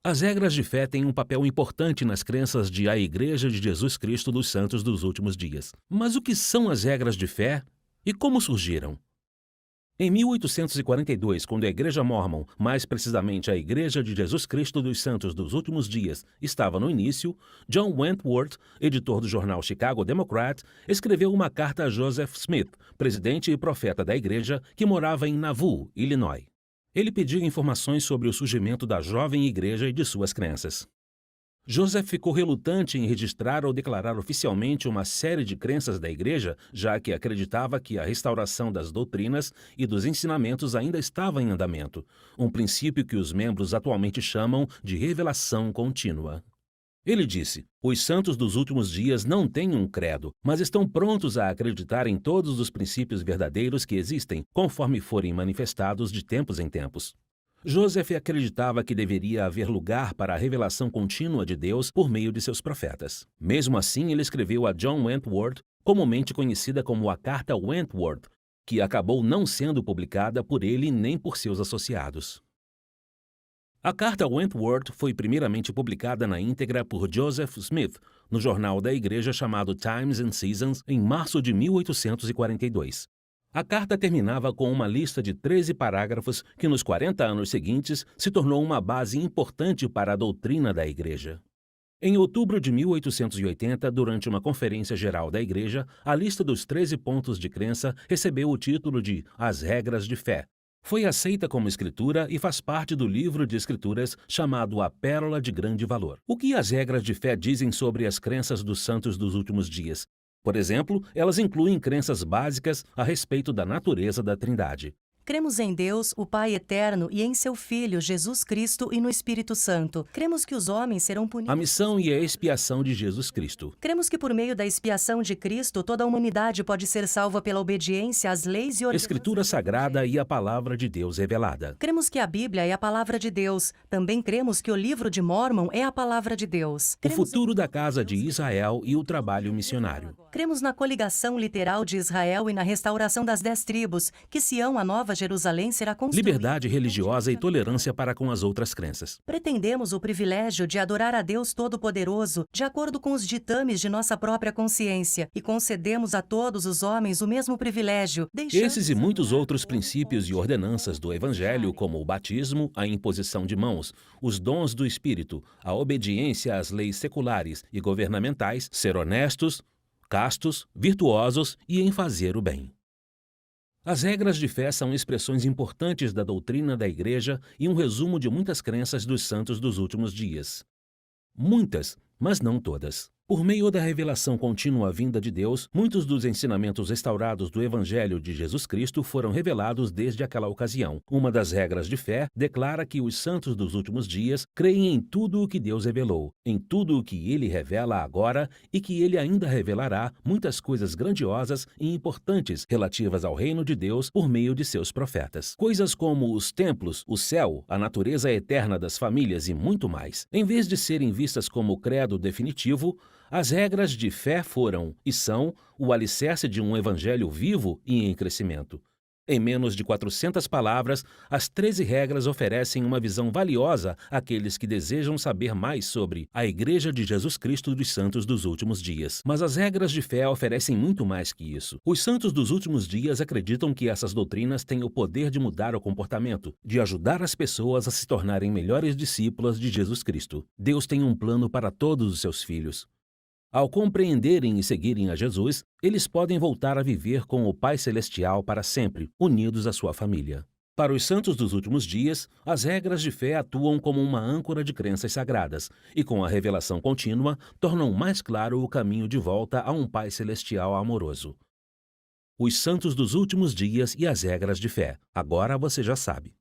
As regras de fé têm um papel importante nas crenças de A Igreja de Jesus Cristo dos Santos dos Últimos Dias. Mas o que são as regras de fé e como surgiram? Em 1842, quando a Igreja Mórmon, mais precisamente a Igreja de Jesus Cristo dos Santos dos Últimos Dias, estava no início, John Wentworth, editor do jornal Chicago Democrat, escreveu uma carta a Joseph Smith, presidente e profeta da Igreja, que morava em Nauvoo, Illinois. Ele pediu informações sobre o surgimento da jovem igreja e de suas crenças. Joseph ficou relutante em registrar ou declarar oficialmente uma série de crenças da Igreja, já que acreditava que a restauração das doutrinas e dos ensinamentos ainda estava em andamento, um princípio que os membros atualmente chamam de revelação contínua. Ele disse: os santos dos últimos dias não têm um credo, mas estão prontos a acreditar em todos os princípios verdadeiros que existem, conforme forem manifestados de tempos em tempos. Joseph acreditava que deveria haver lugar para a revelação contínua de Deus por meio de seus profetas. Mesmo assim, ele escreveu a John Wentworth, comumente conhecida como a Carta Wentworth, que acabou não sendo publicada por ele nem por seus associados. A Carta Wentworth foi primeiramente publicada na íntegra por Joseph Smith, no jornal da Igreja chamado Times and Seasons, em março de 1842. A carta terminava com uma lista de 13 parágrafos que, nos 40 anos seguintes, se tornou uma base importante para a doutrina da Igreja. Em outubro de 1880, durante uma conferência geral da Igreja, a lista dos 13 pontos de crença recebeu o título de As Regras de Fé. Foi aceita como escritura e faz parte do livro de escrituras chamado A Pérola de Grande Valor. O que as regras de fé dizem sobre as crenças dos santos dos últimos dias? Por exemplo, elas incluem crenças básicas a respeito da natureza da Trindade. Cremos em Deus, o Pai eterno, e em seu Filho, Jesus Cristo, e no Espírito Santo. Cremos que os homens serão punidos. A missão e a expiação de Jesus Cristo. Cremos que por meio da expiação de Cristo, toda a humanidade pode ser salva pela obediência às leis e ordenanças. Escritura Sagrada e a Palavra de Deus revelada. Cremos que a Bíblia é a Palavra de Deus. Também cremos que o livro de Mórmon é a Palavra de Deus. O futuro da casa de Israel e o trabalho missionário. Cremos na coligação literal de Israel e na restauração das 10 tribos, que Sião, a Nova Jerusalém, será construída. Liberdade religiosa e tolerância para com as outras crenças. Pretendemos o privilégio de adorar a Deus Todo-Poderoso, de acordo com os ditames de nossa própria consciência, e concedemos a todos os homens o mesmo privilégio. Esses e muitos outros princípios e ordenanças do Evangelho, como o batismo, a imposição de mãos, os dons do Espírito, a obediência às leis seculares e governamentais, ser honestos, castos, virtuosos e em fazer o bem. As regras de fé são expressões importantes da doutrina da Igreja e um resumo de muitas crenças dos santos dos últimos dias. Muitas, mas não todas. Por meio da revelação contínua vinda de Deus, muitos dos ensinamentos restaurados do Evangelho de Jesus Cristo foram revelados desde aquela ocasião. Uma das regras de fé declara que os santos dos últimos dias creem em tudo o que Deus revelou, em tudo o que Ele revela agora e que Ele ainda revelará muitas coisas grandiosas e importantes relativas ao reino de Deus por meio de seus profetas. Coisas como os templos, o céu, a natureza eterna das famílias e muito mais. Em vez de serem vistas como credo definitivo, as regras de fé foram e são o alicerce de um evangelho vivo e em crescimento. Em menos de 400 palavras, as 13 regras oferecem uma visão valiosa àqueles que desejam saber mais sobre a Igreja de Jesus Cristo dos Santos dos Últimos Dias. Mas as regras de fé oferecem muito mais que isso. Os santos dos últimos dias acreditam que essas doutrinas têm o poder de mudar o comportamento, de ajudar as pessoas a se tornarem melhores discípulas de Jesus Cristo. Deus tem um plano para todos os seus filhos. Ao compreenderem e seguirem a Jesus, eles podem voltar a viver com o Pai Celestial para sempre, unidos à sua família. Para os santos dos últimos dias, as regras de fé atuam como uma âncora de crenças sagradas e, com a revelação contínua, tornam mais claro o caminho de volta a um Pai Celestial amoroso. Os santos dos últimos dias e as regras de fé. Agora você já sabe.